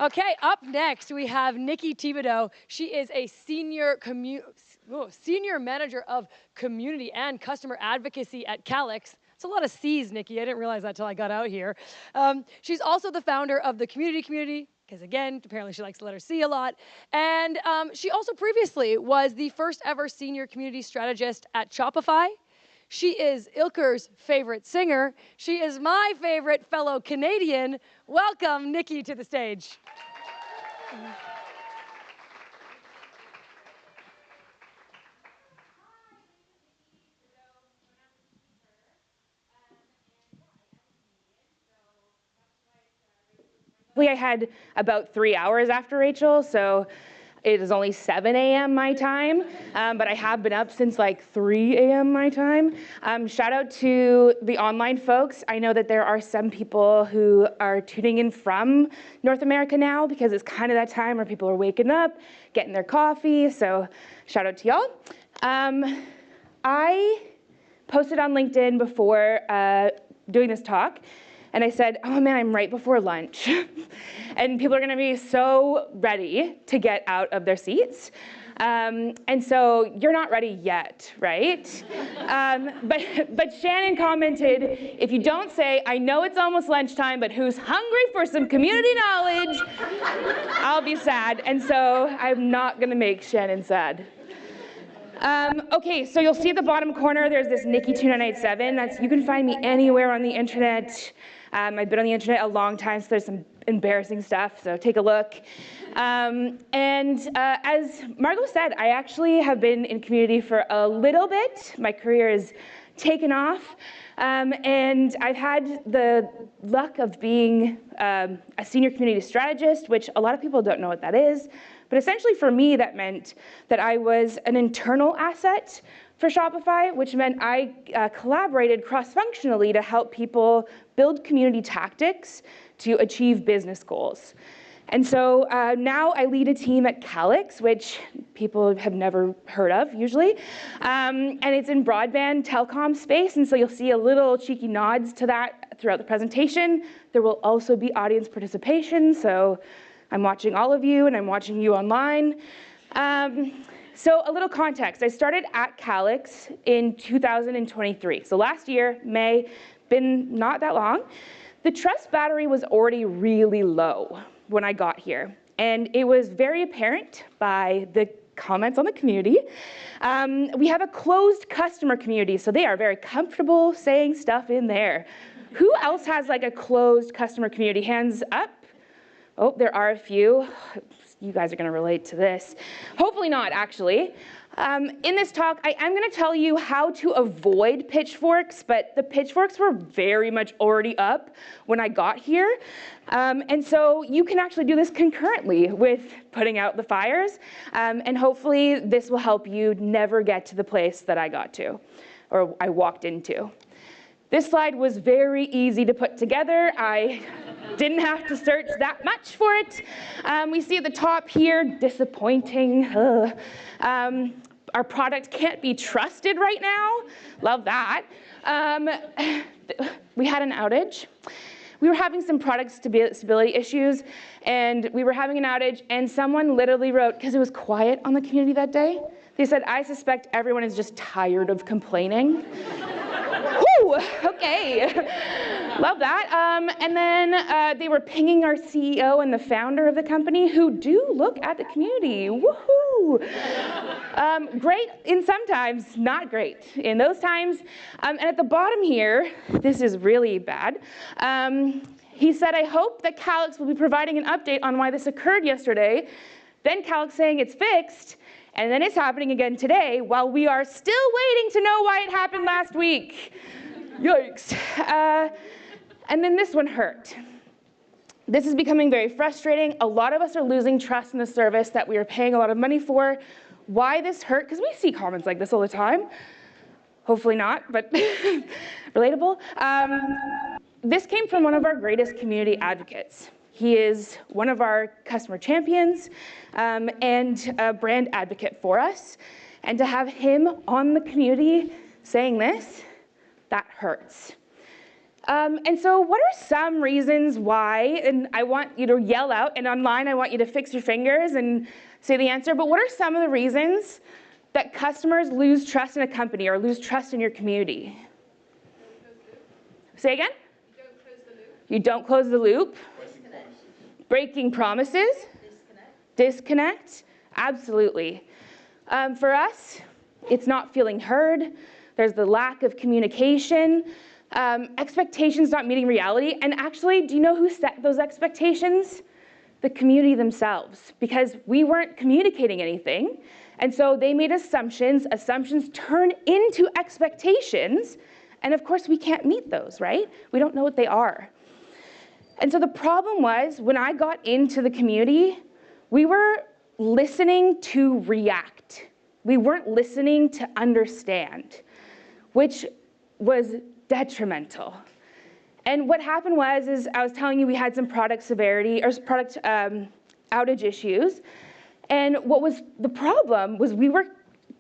Okay, up next we have Nikki Thibodeau. She is a senior manager of community and customer advocacy at Calix. It's a lot of C's, Nikki. I didn't realize that till I got out here. She's also the founder of the community, because again, apparently she likes the letter C a lot. And she also previously was the first ever senior community strategist at Shopify. She is Ilker's favorite singer. She is my favorite fellow Canadian. Welcome, Nikki, to the stage. I had about 3 hours after Rachel, so it is only 7 a.m. my time, but I have been up since like 3 a.m. my time. Shout out to the online folks. I know that there are some people who are tuning in from North America now because it's kind of that time where people are waking up, getting their coffee, so shout out to y'all. I posted on LinkedIn before doing this talk, and I said, oh man, I'm right before lunch. And people are gonna be so ready to get out of their seats. And so you're not ready yet, right? But Shannon commented, if you don't say, I know it's almost lunchtime, but who's hungry for some community knowledge, I'll be sad. And so I'm not gonna make Shannon sad. Okay, so you'll see at the bottom corner, there's this Nikki 2987. You can find me anywhere on the internet. I've been on the internet a long time, so there's some embarrassing stuff, so take a look. As Margot said, I actually have been in community for a little bit. My career has taken off, and I've had the luck of being a senior community strategist, which a lot of people don't know what that is. But essentially for me, that meant that I was an internal asset for Shopify, which meant I collaborated cross-functionally to help people build community tactics to achieve business goals. And so now I lead a team at Calix, which people have never heard of usually. And it's in broadband telecom space, and so you'll see a little cheeky nods to that throughout the presentation. There will also be audience participation, so I'm watching all of you, and I'm watching you online. So a little context, I started at Calix in 2023. So last year, May, been not that long. The trust battery was already really low when I got here. And it was very apparent by the comments on the community. We have a closed customer community, so they are very comfortable saying stuff in there. Who else has like a closed customer community? Hands up. Oh, there are a few. You guys are going to relate to this. Hopefully not, actually. In this talk, I am going to tell you how to avoid pitchforks, but the pitchforks were very much already up when I got here. And so you can actually do this concurrently with putting out the fires. And hopefully this will help you never get to the place that I got to, or I walked into. This slide was very easy to put together. I didn't have to search that much for it. We see at the top here, disappointing. Our product can't be trusted right now. Love that. We had an outage. We were having some product stability issues, and we were having an outage, and someone literally wrote, because it was quiet on the community that day, they said, I suspect everyone is just tired of complaining. Whew, okay, love that. And then they were pinging our CEO and the founder of the company, who do look at the community, woohoo. Great in some times, not great in those times. And at the bottom here, this is really bad. He said, I hope that Calix will be providing an update on why this occurred yesterday. Then Calix saying it's fixed. And then it's happening again today, while we are still waiting to know why it happened last week. Yikes. And then this one hurt. This is becoming very frustrating. A lot of us are losing trust in the service that we are paying a lot of money for. Why this hurt? Because we see comments like this all the time. Hopefully not, but relatable. This came from one of our greatest community advocates. He is one of our customer champions and a brand advocate for us. And to have him on the community saying this, that hurts. And so what are some reasons why, and I want you to yell out, and online I want you to fix your fingers and say the answer, but what are some of the reasons that customers lose trust in a company or lose trust in your community? Say again? You don't close the loop. Breaking promises. Disconnect. Absolutely. For us, it's not feeling heard. There's the lack of communication. Expectations not meeting reality. And actually, do you know who set those expectations? The community themselves, because we weren't communicating anything. And so they made assumptions. Assumptions turn into expectations. And of course, we can't meet those, right? We don't know what they are. And so the problem was, when I got into the community, we were listening to react. We weren't listening to understand, which was detrimental. And what happened was, I was telling you we had some product severity, or product outage issues. And what was the problem was we were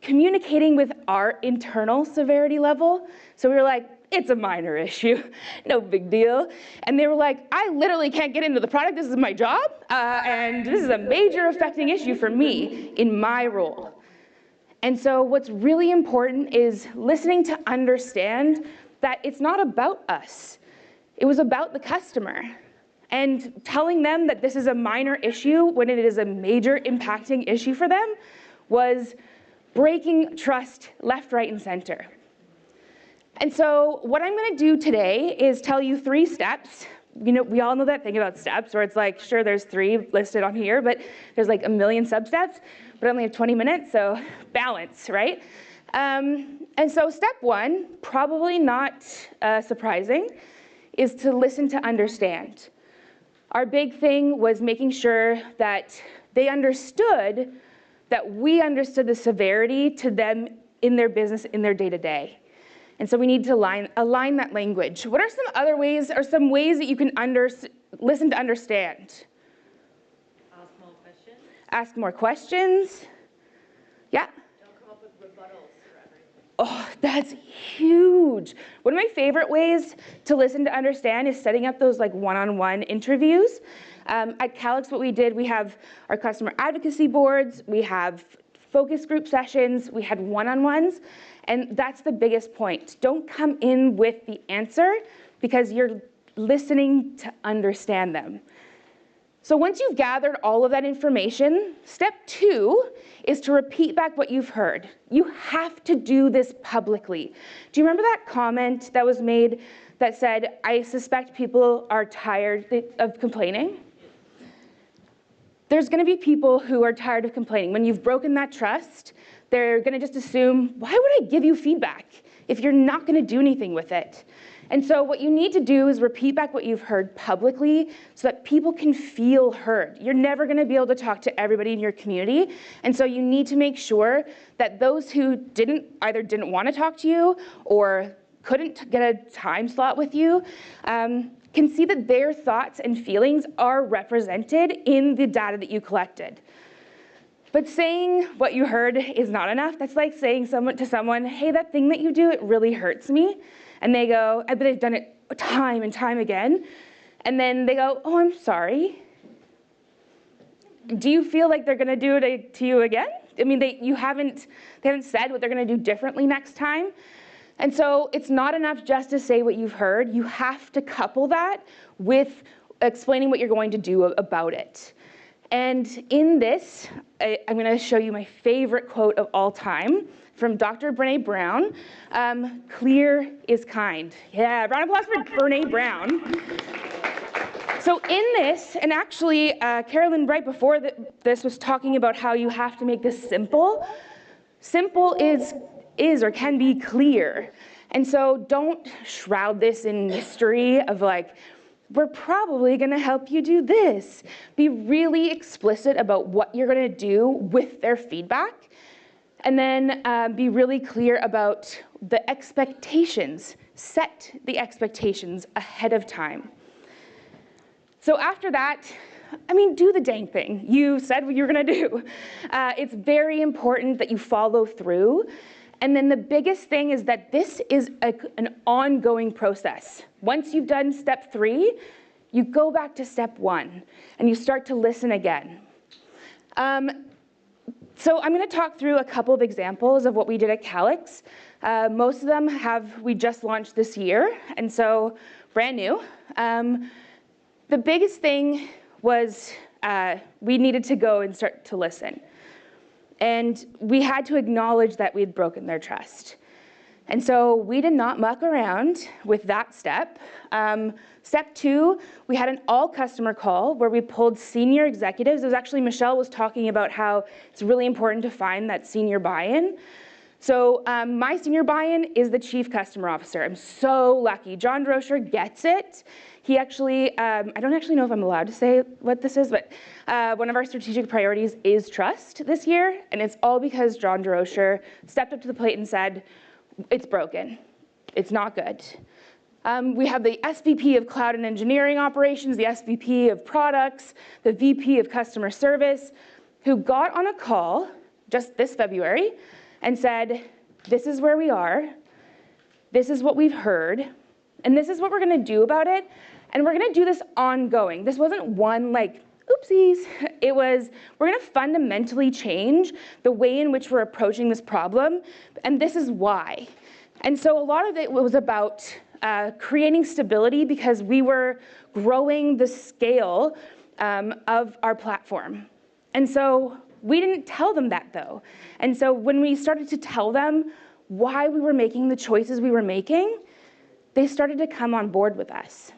communicating with our internal severity level. So we were like, it's a minor issue, no big deal. And they were like, I literally can't get into the product, this is my job, and this is a major affecting issue for me in my role. And so what's really important is listening to understand that it's not about us. It was about the customer. And telling them that this is a minor issue when it is a major impacting issue for them was breaking trust left, right, and center. And so what I'm going to do today is tell you 3 steps. You know, we all know that thing about steps where it's like, sure, there's 3 listed on here, but there's like a million sub-steps, but I only have 20 minutes, so balance, right? And so step 1, probably not surprising, is to listen to understand. Our big thing was making sure that they understood that we understood the severity to them in their business, in their day-to-day. And so we need to align that language. What are some other ways, or some ways that you can listen to understand? Ask more questions. Ask more questions. Yeah? Don't come up with rebuttals for everything. Oh, that's huge. One of my favorite ways to listen to understand is setting up those like one-on-one interviews. At Calix, what we did, we have our customer advocacy boards, we have focus group sessions, we had one-on-ones, and that's the biggest point. Don't come in with the answer because you're listening to understand them. So once you've gathered all of that information, step 2 is to repeat back what you've heard. You have to do this publicly. Do you remember that comment that was made that said, I suspect people are tired of complaining? There's going to be people who are tired of complaining. When you've broken that trust, they're going to just assume, why would I give you feedback if you're not going to do anything with it? And so what you need to do is repeat back what you've heard publicly so that people can feel heard. You're never going to be able to talk to everybody in your community. And so you need to make sure that those who either didn't want to talk to you or couldn't get a time slot with you can see that their thoughts and feelings are represented in the data that you collected. But saying what you heard is not enough. That's like saying to someone, hey, that thing that you do, it really hurts me. And they go, but they've done it time and time again. And then they go, oh, I'm sorry. Do you feel like they're gonna do it to you again? I mean, they haven't said what they're gonna do differently next time. And so it's not enough just to say what you've heard. You have to couple that with explaining what you're going to do about it. And in this, I'm going to show you my favorite quote of all time from Dr. Brené Brown. Clear is kind. Yeah, round of applause for Brené Brown. So in this, and actually Carolyn right before this was talking about how you have to make this simple. Simple is or can be clear. And so don't shroud this in mystery of like, we're probably gonna help you do this. Be really explicit about what you're gonna do with their feedback. And then be really clear about the expectations. Set the expectations ahead of time. So after that, I mean, do the dang thing. You said what you were gonna do. It's very important that you follow through. And then the biggest thing is that this is an ongoing process. Once you've done step 3, you go back to step 1, and you start to listen again. So I'm going to talk through a couple of examples of what we did at Calix. Most of them we just launched this year, and so brand new. The biggest thing was we needed to go and start to listen. And we had to acknowledge that we had broken their trust. And so we did not muck around with that step. Step 2, we had an all-customer call where we pulled senior executives. It was actually, Michelle was talking about how it's really important to find that senior buy-in. So my senior buy-in is the Chief Customer Officer. I'm so lucky. John Droscher gets it. He actually, I don't actually know if I'm allowed to say what this is, but one of our strategic priorities is trust this year, and it's all because John Droscher stepped up to the plate and said, it's broken, it's not good. We have the SVP of Cloud and Engineering Operations, the SVP of Products, the VP of Customer Service, who got on a call just this February and said, this is where we are, this is what we've heard, and this is what we're gonna do about it, and we're gonna do this ongoing. This wasn't one like, oopsies. It was, we're gonna fundamentally change the way in which we're approaching this problem, and this is why. And so a lot of it was about creating stability because we were growing the scale of our platform. And so we didn't tell them that though. And so when we started to tell them why we were making the choices we were making, they started to come on board with us.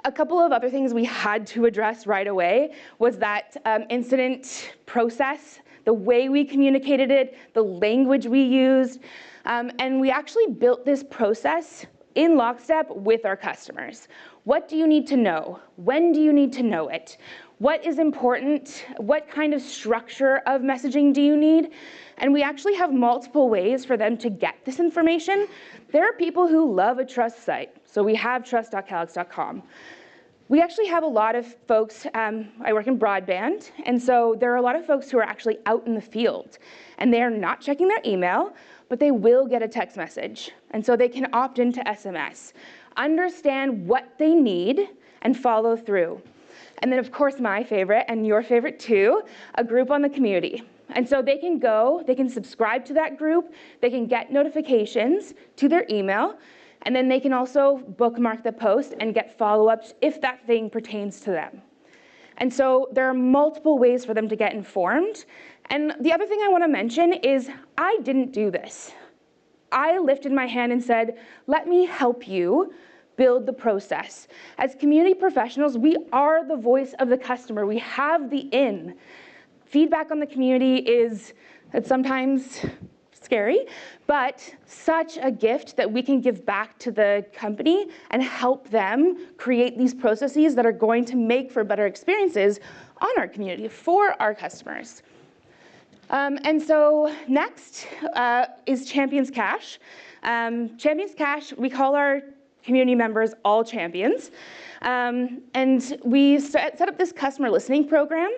A couple of other things we had to address right away was that incident process, the way we communicated it, the language we used, and we actually built this process in lockstep with our customers. What do you need to know? When do you need to know it? What is important? What kind of structure of messaging do you need? And we actually have multiple ways for them to get this information. There are people who love a trust site, so we have trust.calix.com. We actually have a lot of folks, I work in broadband, and so there are a lot of folks who are actually out in the field, and they are not checking their email, but they will get a text message, and so they can opt into SMS. Understand what they need and follow through. And then of course my favorite, and your favorite too, a group on the community. And so they can go, they can subscribe to that group, they can get notifications to their email, and then they can also bookmark the post and get follow-ups if that thing pertains to them. And so there are multiple ways for them to get informed. And the other thing I want to mention is I didn't do this. I lifted my hand and said, let me help you build the process. As community professionals, we are the voice of the customer. We have the in. Feedback on the community is sometimes scary, but such a gift that we can give back to the company and help them create these processes that are going to make for better experiences on our community for our customers. And so next is Champions Cash. Champions Cash, we call our community members all champions. And we set up this customer listening program.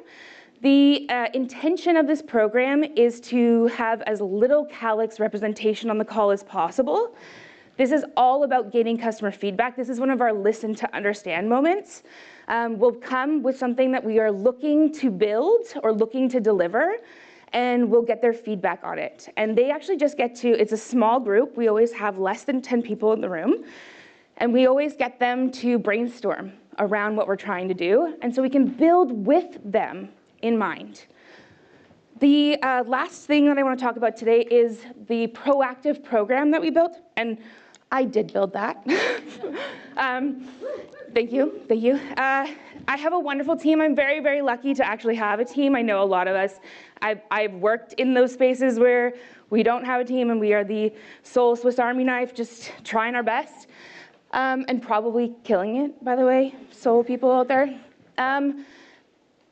The intention of this program is to have as little Calix representation on the call as possible. This is all about gaining customer feedback. This is one of our listen to understand moments. We'll come with something that we are looking to build or looking to deliver, and we'll get their feedback on it. And they actually just get to, it's a small group. We always have less than 10 people in the room. And we always get them to brainstorm around what we're trying to do. And so we can build with them in mind. The last thing that I want to talk about today is the proactive program that we built, and I did build that. Thank you, thank you. I have a wonderful team. I'm very, very lucky to actually have a team. I know a lot of us, I've worked in those spaces where we don't have a team and we are the sole Swiss Army knife, just trying our best, and probably killing it, by the way, sole people out there.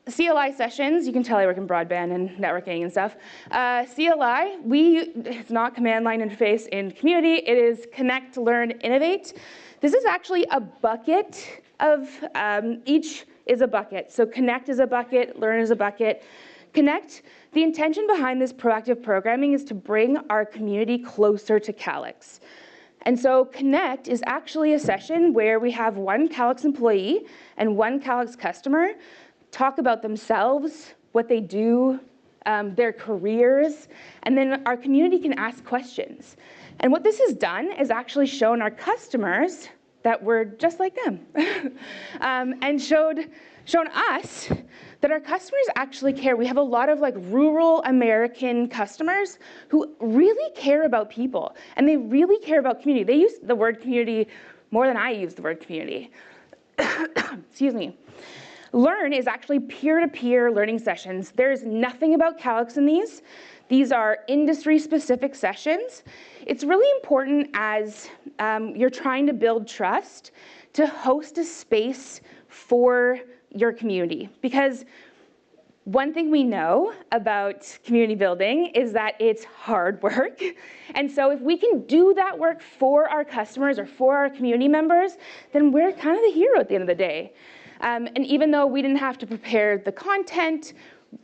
CLI sessions, you can tell I work in broadband and networking and stuff. CLI, it's not command line interface in community, it is connect, learn, innovate. This is actually a bucket of, each is a bucket. So connect is a bucket, learn is a bucket, Connect, the intention behind this proactive programming is to bring our community closer to Calix. And so Connect is actually a session where we have one Calix employee and one Calix customer talk about themselves, what they do, their careers, and then our community can ask questions. And what this has done is actually shown our customers that we're just like them, and shown us that our customers actually care. We have a lot of like rural American customers who really care about people, and they really care about community. They use the word community more than I use the word community. Excuse me. Learn is actually peer-to-peer learning sessions. There's nothing about Calix in these. These are industry-specific sessions. It's really important as you're trying to build trust to host a space for your community. Because one thing we know about community building is that it's hard work. And so if we can do that work for our customers or for our community members, then we're kind of the hero at the end of the day. And even though we didn't have to prepare the content,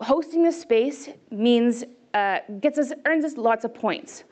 hosting the space means earns us lots of points.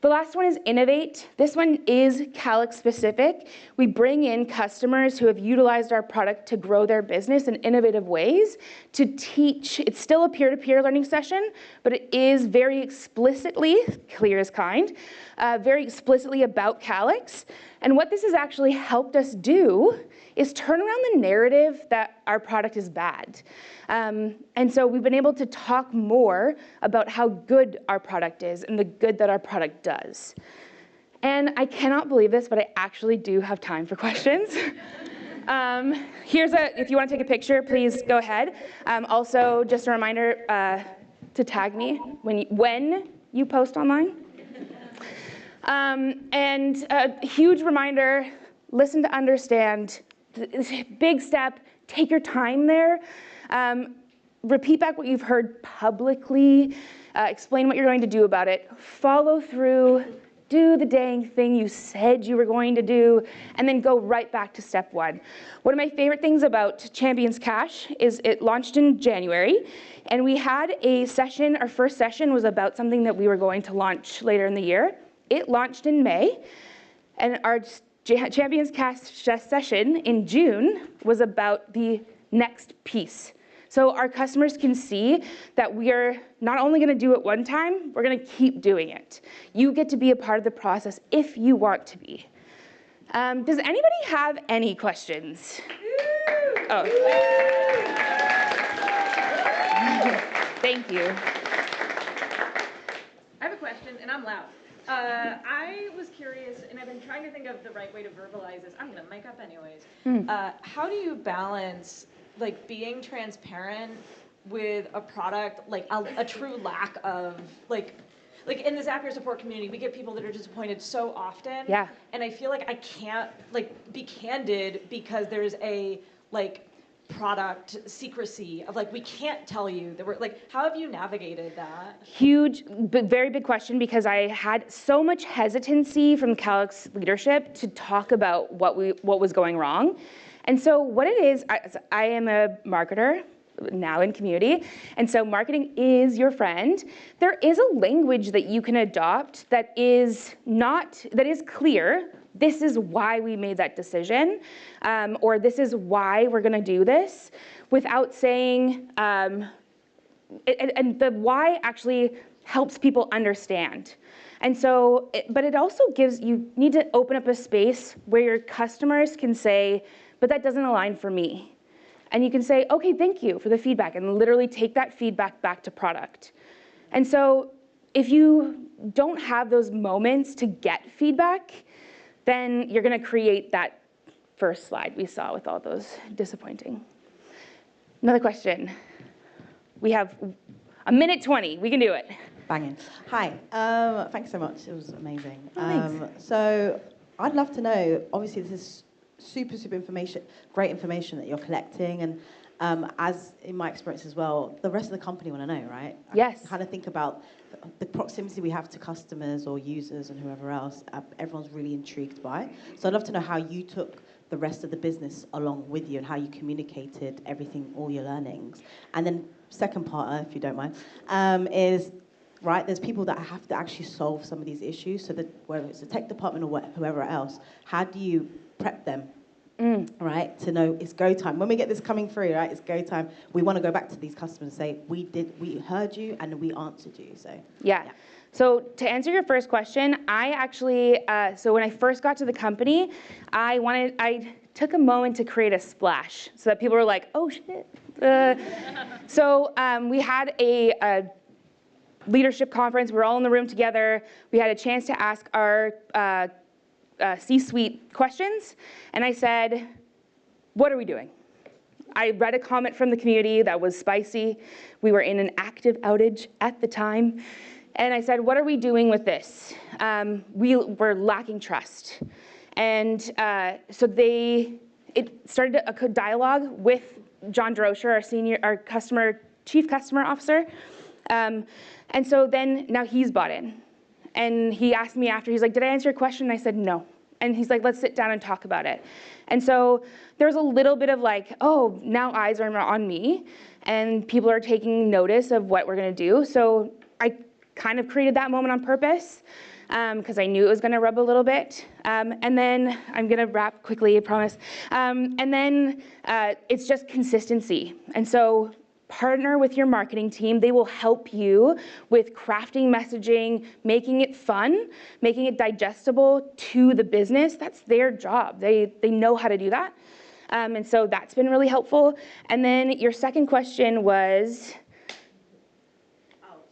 The last one is innovate. This one is Calix specific. We bring in customers who have utilized our product to grow their business in innovative ways to teach. It's still a peer-to-peer learning session, but it is very explicitly, clear as kind, very explicitly about Calix. And what this has actually helped us do is turn around the narrative that our product is bad. And so we've been able to talk more about how good our product is and the good that our product does. And I cannot believe this, but I actually do have time for questions. If you want to take a picture, please go ahead. Also, just a reminder to tag me when you post online. And a huge reminder, listen to understand. Big step, take your time there. Repeat back what you've heard publicly. Explain what you're going to do about it. Follow through. Do the dang thing you said you were going to do, and then go right back to step one. One of my favorite things about Champions Cash is it launched in January, and we had a session. Our first session was about something that we were going to launch later in the year. It launched in May, and our Champions Cash session in June was about the next piece. So our customers can see that we are not only going to do it one time, we're going to keep doing it. You get to be a part of the process if you want to be. Does anybody have any questions? Oh. Thank you. I have a question, and I'm loud. I was curious, and I've been trying to think of the right way to verbalize this. I'm going to mic up anyways. How do you balance like being transparent with a product, like a true lack of like in the Zapier support community, we get people that are disappointed so often. Yeah. And I feel like I can't like be candid because there's a like product secrecy of like, we can't tell you that we're like, how have you navigated that? Huge, but very big question, because I had so much hesitancy from Calix leadership to talk about what was going wrong. And so what it is, I am a marketer now in community, and so marketing is your friend. There is a language that you can adopt that is clear. This is why we made that decision, or this is why we're gonna do this, without saying, and the why actually helps people understand. And so, but it also you need to open up a space where your customers can say, but that doesn't align for me. And you can say, okay, thank you for the feedback, and literally take that feedback back to product. And so if you don't have those moments to get feedback, then you're gonna create that first slide we saw with all those disappointing. Another question. We have a minute 20, we can do it. Banging. Hi, thanks so much, it was amazing. Thanks. So I'd love to know, obviously this is super great information that you're collecting, and as in my experience as well, the rest of the company want to know, right? Yes. I kind of think about the proximity we have to customers or users and whoever else, everyone's really intrigued by. So I'd love to know how you took the rest of the business along with you and how you communicated everything, all your learnings. And then second part, if you don't mind, is, right, there's people that have to actually solve some of these issues, so that whether it's the tech department or whoever else, how do you prep them, right, to know it's go time? When we get this coming through, right, it's go time. We want to go back to these customers and say, we heard you and we answered you, so. Yeah. So to answer your first question, I actually, so when I first got to the company, I took a moment to create a splash so that people were like, oh shit. So we had a leadership conference. We were all in the room together. We had a chance to ask our C-suite questions. And I said, what are we doing? I read a comment from the community that was spicy. We were in an active outage at the time. And I said, what are we doing with this? We were lacking trust. And so it started a dialogue with John Droscher, our chief customer officer. And so then now he's bought in. And he asked me after, he's like, did I answer your question? And I said, no. And he's like, let's sit down and talk about it. And so there's a little bit of like, oh, now eyes are on me. And people are taking notice of what we're going to do. So I kind of created that moment on purpose because I knew it was going to rub a little bit. And then I'm going to wrap quickly, I promise. And then it's just consistency. And so partner with your marketing team. They will help you with crafting messaging, making it fun, making it digestible to the business. That's their job. They know how to do that. And so that's been really helpful. And then your second question was,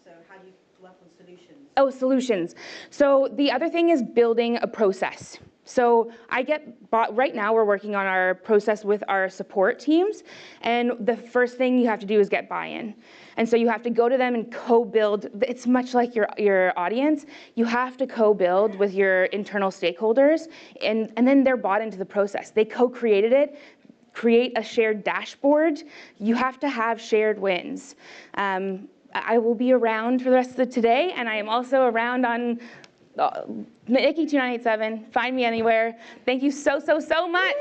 So how do you work on solutions? oh, solutions. So the other thing is building a process. So right now we're working on our process with our support teams, and the first thing you have to do is get buy-in. And so you have to go to them and co-build. It's much like your audience. You have to co-build with your internal stakeholders, and then they're bought into the process. They co-created it. Create a shared dashboard. You have to have shared wins. I will be around for the rest of today, and I am also around on Nikki 2987. Find me anywhere. Thank you so much.